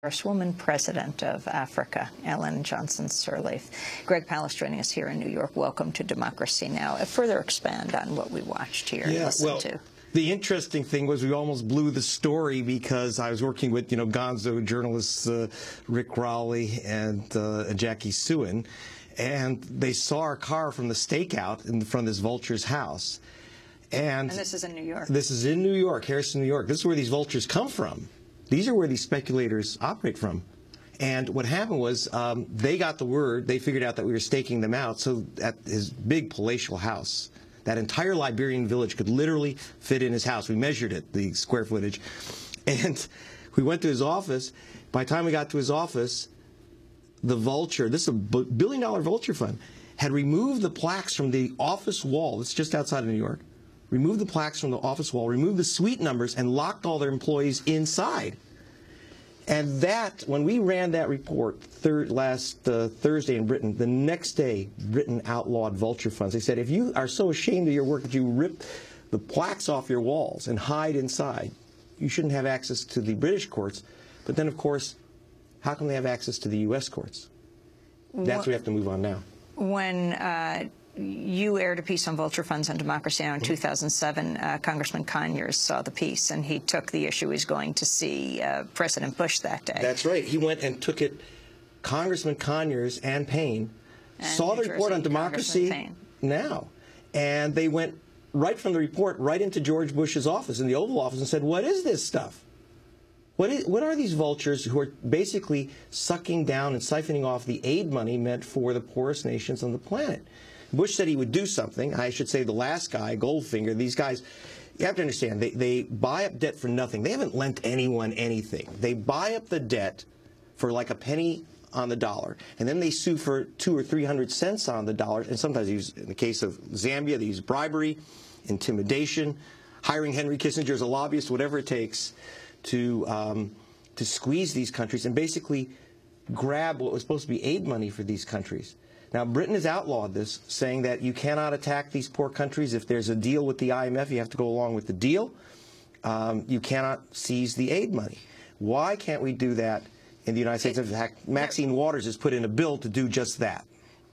First woman president of Africa, Ellen Johnson Sirleaf. Greg Palast joining us here in New York. Welcome to Democracy Now! Further expand on what we watched here and listened to. The interesting thing was we almost blew the story because I was working with, gonzo journalists Rick Rowley and Jackie Suin, and they saw our car from the stakeout in front of this Vulture's house. And this is in New York. This is in New York, Harrison, New York. This is where these vultures come from. These are where these speculators operate from. And what happened was they got the word, they figured out that we were staking them out, so at his big palatial house, that entire Liberian village could literally fit in his house. We measured it, the square footage. And we went to his office. By the time we got to his office, the Vulture, this is a billion-dollar Vulture fund, had removed the plaques from the office wall. It's just outside of New York. Removed the plaques from the office wall, removed the suite numbers, and locked all their employees inside. And that, when we ran that report last Thursday in Britain, the next day, Britain outlawed Vulture funds. They said, if you are so ashamed of your work that you rip the plaques off your walls and hide inside, you shouldn't have access to the British courts. But then, of course, how come they have access to the U.S. courts? That's what we have to move on now. When you aired a piece on Vulture funds on Democracy Now! In 2007. Congressman Conyers saw the piece, and he took the issue. He's going to see President Bush that day. That's right. He went and took it. Congressman Conyers and Payne saw the report on Democracy Now! And they went right from the report right into George Bush's office, in the Oval Office, and said, what is this stuff? What are these vultures who are basically sucking down and siphoning off the aid money meant for the poorest nations on the planet? Bush said he would do something. I should say the last guy, Goldfinger, these guys, you have to understand, they buy up debt for nothing. They haven't lent anyone anything. They buy up the debt for like a penny on the dollar, and then they sue for 200 or 300 cents on the dollar, and sometimes they use, in the case of Zambia, they use bribery, intimidation, hiring Henry Kissinger as a lobbyist, whatever it takes to squeeze these countries and basically grab what was supposed to be aid money for these countries. Now, Britain has outlawed this, saying that you cannot attack these poor countries. If there's a deal with the IMF, you have to go along with the deal. You cannot seize the aid money. Why can't we do that in the United States? In fact, Maxine Waters has put in a bill to do just that.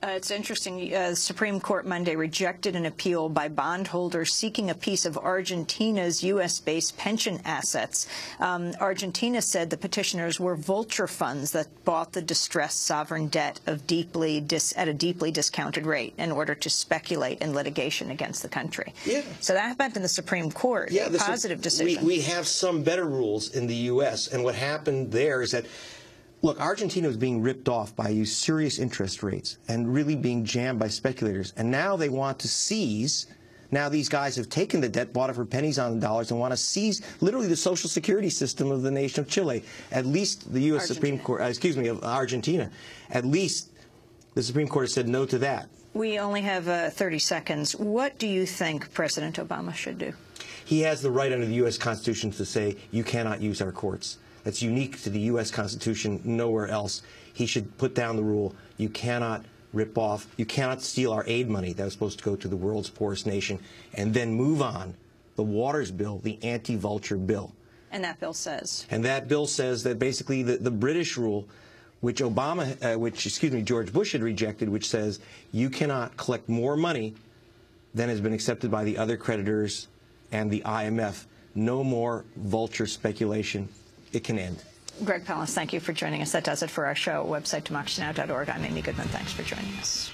It's interesting. The Supreme Court Monday rejected an appeal by bondholders seeking a piece of Argentina's U.S.-based pension assets. Argentina said the petitioners were vulture funds that bought the distressed sovereign debt of at a deeply discounted rate in order to speculate in litigation against the country. Yeah. So that happened in the Supreme Court. Yeah, a positive decision. We have some better rules in the U.S., and what happened there is that, look, Argentina was being ripped off by usurious interest rates and really being jammed by speculators. And now they want to seize. Now these guys have taken the debt, bought it for pennies on the dollars, and want to seize literally the social security system of the nation of Chile. At least the U.S. Supreme Court, of Argentina. At least the Supreme Court has said no to that. We only have 30 seconds. What do you think President Obama should do? He has the right under the U.S. Constitution to say, you cannot use our courts. That's unique to the U.S. Constitution, nowhere else. He should put down the rule. You cannot rip off, you cannot steal our aid money that was supposed to go to the world's poorest nation, and then move on. The Waters bill, the anti-vulture bill. And that bill says? And that bill says that basically the British rule, which George Bush had rejected, which says you cannot collect more money than has been accepted by the other creditors and the IMF. No more vulture speculation. It can end. Greg Palast, thank you for joining us. That does it for our show. Website democracynow.org. I'm Amy Goodman. Thanks for joining us.